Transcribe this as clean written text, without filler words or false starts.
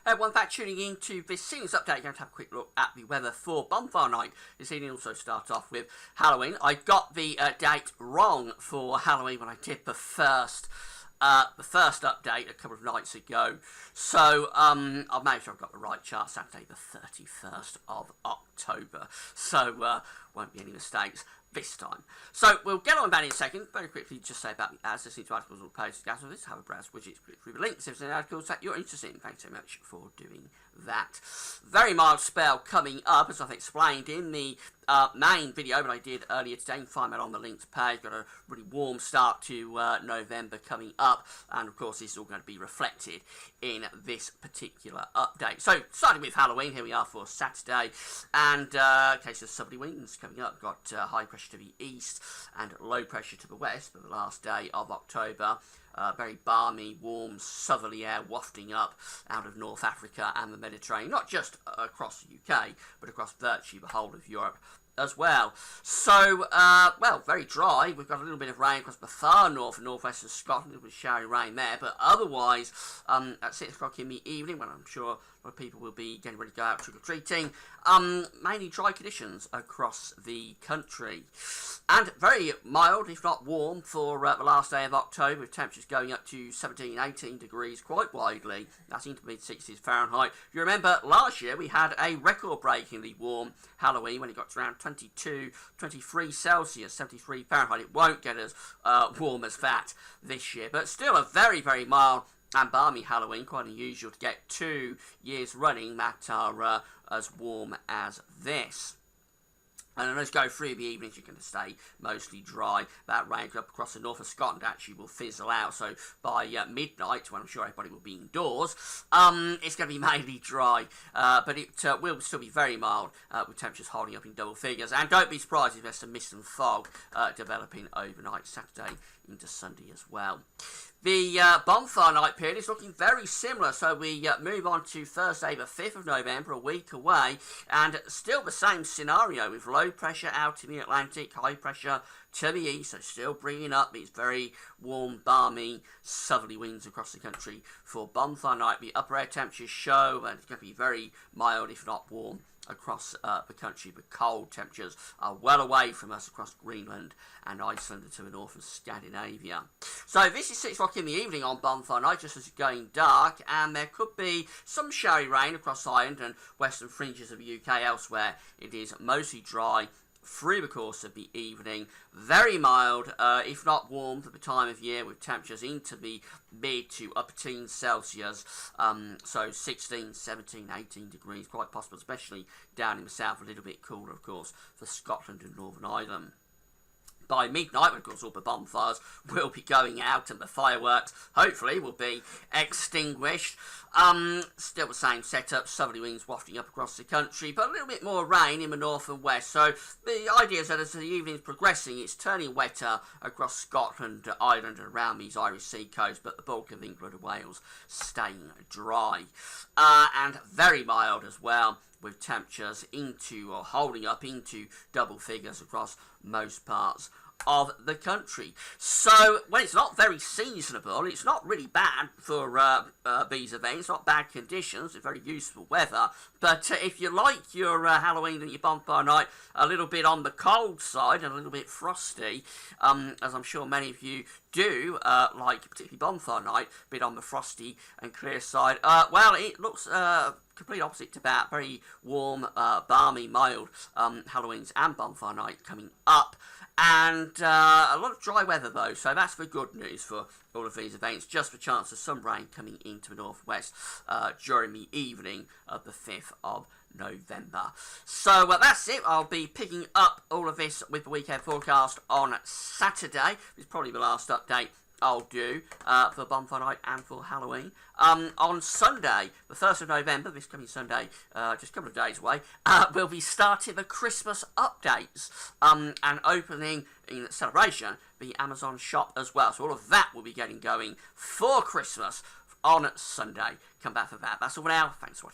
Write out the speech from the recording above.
Everyone back tuning in to this season's update. Going to have a quick look at the weather for Bonfire Night. This evening also start off with Halloween. I got the date wrong for Halloween when I did the first update a couple of nights ago. So I've made sure I've got the right chart. Saturday the 31st of October. So won't be any mistakes this time. So we'll get on about it in a second. Very quickly, just say about the ads, listening to articles or pages, gas with this, have a browse widgets, click through the links if there's any articles that you're interested in. Thanks so much for doing that. Very mild spell coming up, as I've explained in the main video that I did earlier today. You can find that on the links page. Got a really warm start to November coming up, and of course this is all going to be reflected in this particular update. So starting with Halloween, here we are for Saturday, and case of southerly winds coming up. Got high pressure to the east and low pressure to the west for the last day of October. Very balmy, warm, southerly air wafting up out of North Africa and the Mediterranean, not just across the UK, but across virtually the whole of Europe as well. So, well, very dry. We've got a little bit of rain across the far north and northwest of Scotland, a little bit of showery rain there, but otherwise, at 6 o'clock in the evening, when I'm sure a lot of people will be getting ready to go out trick-or-treating, mainly dry conditions across the country. And very mild, if not warm, for the last day of October, with temperatures going up to 17, 18 degrees quite widely. That's into mid-60s Fahrenheit. If you remember, last year we had a record-breakingly warm Halloween when it got to around 22, 23 Celsius, 73 Fahrenheit. It won't get as warm as that this year, but still a very, very mild and balmy Halloween. Quite unusual to get 2 years running that are as warm as this. And as go through the evenings, you're going to stay mostly dry. That rain up across the north of Scotland actually will fizzle out. So by midnight, when I'm sure everybody will be indoors, it's going to be mainly dry. But it will still be very mild, with temperatures holding up in double figures. And don't be surprised if there's some mist and fog developing overnight Saturday into Sunday as well. The Bonfire Night period is looking very similar, so we move on to Thursday the 5th of November, a week away, and still the same scenario with low pressure out in the Atlantic, high pressure to the east, so still bringing up these very warm, balmy, southerly winds across the country for Bonfire Night. The upper air temperatures show that it's going to be very mild, if not warm, across the country. The cold temperatures are well away from us across Greenland and Iceland to the north of Scandinavia. So this is 6 o'clock in the evening on Bonfire Night, just as it's going dark, and there could be some showery rain across Ireland and western fringes of the UK. Elsewhere it is mostly dry through the course of the evening. Very mild, if not warm for the time of year, with temperatures into the mid to upper teens Celsius, so 16, 17, 18 degrees, quite possible, especially down in the south, a little bit cooler, of course, for Scotland and Northern Ireland. By midnight, when of course all the bonfires will be going out and the fireworks hopefully will be extinguished. Still the same setup, southerly winds wafting up across the country, but a little bit more rain in the north and west. So the idea is that as the evening's progressing, it's turning wetter across Scotland, Ireland and around these Irish sea coast, but the bulk of England and Wales staying dry. And very mild as well, with temperatures into or holding up into double figures across most parts of the country. So when it's not very seasonable, it's not really bad for these events, not bad conditions, it's very useful weather. But if you like your Halloween and your Bonfire Night a little bit on the cold side and a little bit frosty, as I'm sure many of you do, like particularly Bonfire Night, a bit on the frosty and clear side, well, it looks complete opposite to that. Very warm, balmy, mild Halloweens and Bonfire Night coming up. And a lot of dry weather though, so that's the good news for all of these events. Just the chance of some rain coming into the northwest during the evening of the 5th of November. So that's it. I'll be picking up all of this with the weekend forecast on Saturday. It's probably the last update I'll do for Bonfire Night and for Halloween. On Sunday, the 1st of November, this coming Sunday, just a couple of days away, we'll be starting the Christmas updates and opening, in celebration, the Amazon shop as well. So all of that will be getting going for Christmas on Sunday. Come back for that. That's all for now. Thanks for watching.